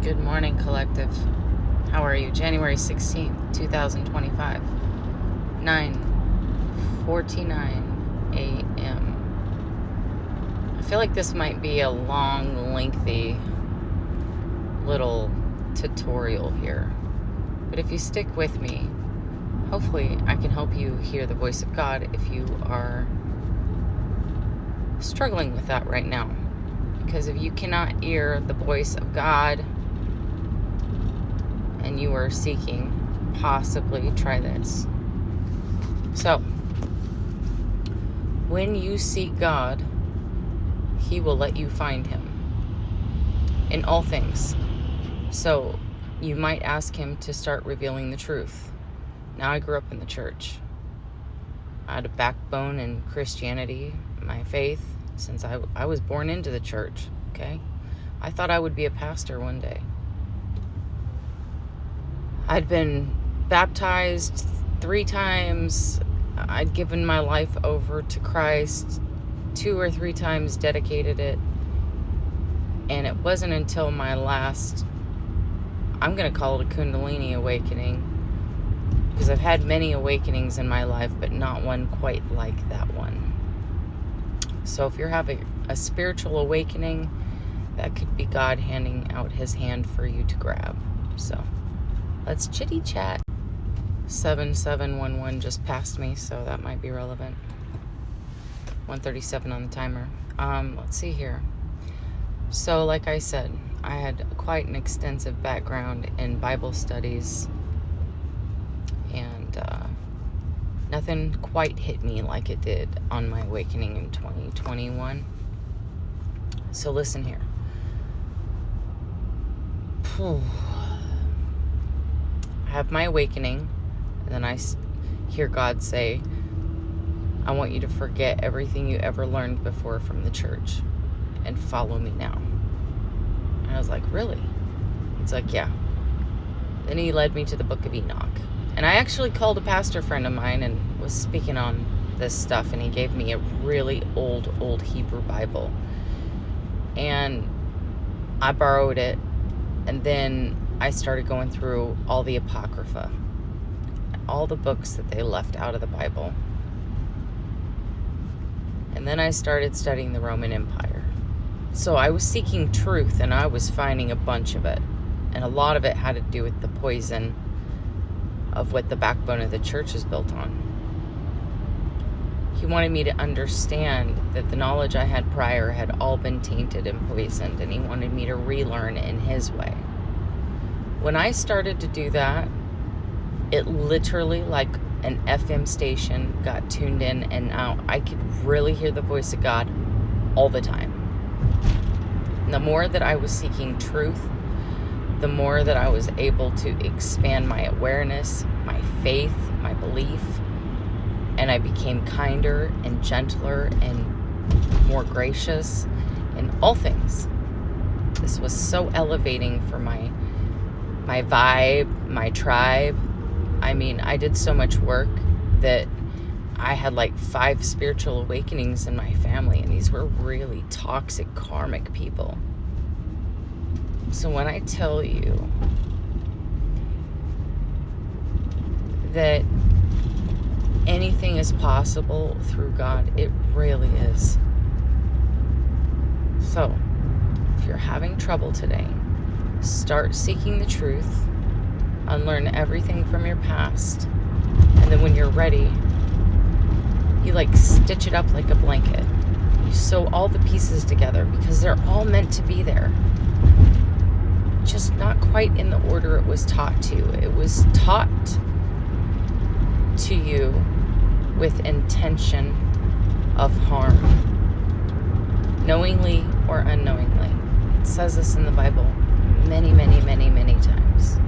Good morning, collective. How are you? January 16th, 2025, 9:49 a.m. I feel like this might be a long, lengthy little tutorial here. But if you stick with me, hopefully I can help you hear the voice of God if you are struggling with that right now. Because if you cannot hear the voice of God and you are seeking, possibly try this. So, when you seek God, He will let you find Him in all things. So, you might ask Him to start revealing the truth. Now, I grew up in the church. I had a backbone in Christianity, my faith, since I was born into the church, okay? I thought I would be a pastor one day. I'd been baptized 3 times. I'd given my life over to Christ 2 or 3 times, dedicated it. And it wasn't until my last, I'm going to call it a Kundalini awakening, because I've had many awakenings in my life, but not one quite like that one. So if you're having a spiritual awakening, that could be God handing out His hand for you to grab. So let's chitty chat. 7711 just passed me, so that might be relevant. 1:37 on the timer. Let's see here. So like I said, I had quite an extensive background in Bible studies, and nothing quite hit me like it did on my awakening in 2021. So listen here. I have my awakening, and then I hear God say, I want you to forget everything you ever learned before from the church and follow me now. And I was like, really? He's like, yeah. Then He led me to the book of Enoch. And I actually called a pastor friend of mine and was speaking on this stuff, and he gave me a really old Hebrew Bible. And I borrowed it, and then I started going through all the Apocrypha, all the books that they left out of the Bible. And then I started studying the Roman Empire. So I was seeking truth, and I was finding a bunch of it. And a lot of it had to do with the poison of what the backbone of the church is built on. He wanted me to understand that the knowledge I had prior had all been tainted and poisoned, and He wanted me to relearn in His way. When I started to do that, it literally, like an FM station, got tuned in, and now I could really hear the voice of God all the time. And the more that I was seeking truth, the more that I was able to expand my awareness, my faith, my belief, and I became kinder and gentler and more gracious in all things. This was so elevating for my vibe, my tribe. I mean, I did so much work that I had like 5 spiritual awakenings in my family, and these were really toxic, karmic people. So when I tell you that anything is possible through God, it really is. So if you're having trouble today, start seeking the truth, unlearn everything from your past, and then when you're ready, you like stitch it up like a blanket. You sew all the pieces together, because they're all meant to be there. Just not quite in the order it was taught to you. It was taught to you with intention of harm, knowingly or unknowingly. It says this in the Bible many times.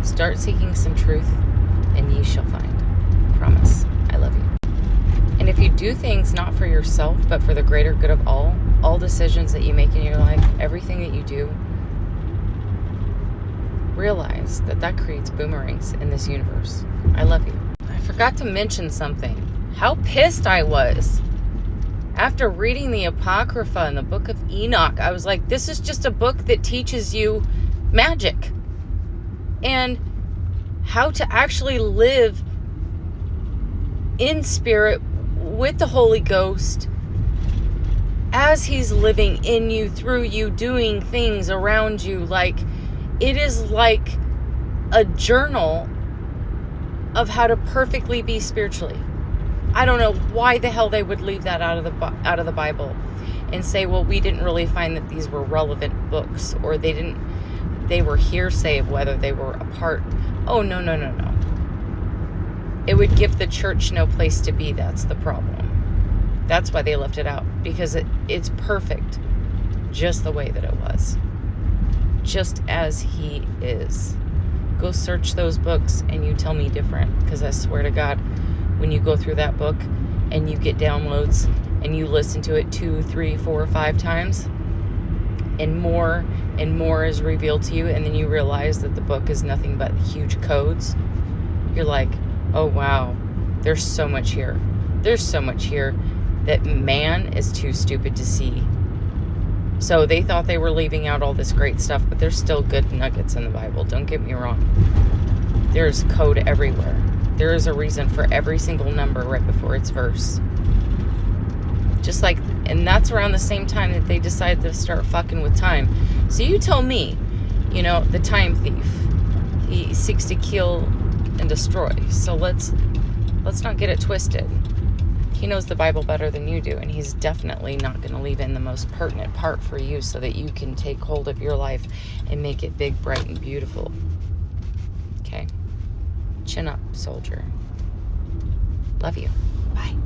Start seeking some truth, and ye shall find. Promise. I love you. And if you do things not for yourself, but for the greater good of all decisions that you make in your life, everything that you do, realize that creates boomerangs in this universe. I love you. I forgot to mention something. How pissed I was. After reading the Apocrypha and the book of Enoch, I was like, this is just a book that teaches you magic and how to actually live in spirit with the Holy Ghost as he's living in you, through you, doing things around you. Like, it is like a journal of how to perfectly be spiritually. I don't know why the hell they would leave that out of the Bible and say, well, we didn't really find that these were relevant books, or they were hearsay of whether they were a part. Oh, no. It would give the church no place to be. That's the problem. That's why they left it out, because it's perfect just the way that it was, just as he is. Go search those books and you tell me different, because I swear to God, when you go through that book and you get downloads and you listen to it 2, 3, 4, 5 times, and more is revealed to you, and then you realize that the book is nothing but huge codes, you're like, oh wow, there's so much here. There's so much here that man is too stupid to see. So they thought they were leaving out all this great stuff, but there's still good nuggets in the Bible. Don't get me wrong. There's code everywhere. There is a reason for every single number right before its verse. Just like, and that's around the same time that they decided to start fucking with time. So you tell me, the time thief, he seeks to kill and destroy. So let's not get it twisted. He knows the Bible better than you do, and he's definitely not going to leave in the most pertinent part for you so that you can take hold of your life and make it big, bright, and beautiful. Okay? Chin up, soldier. Love you. Bye.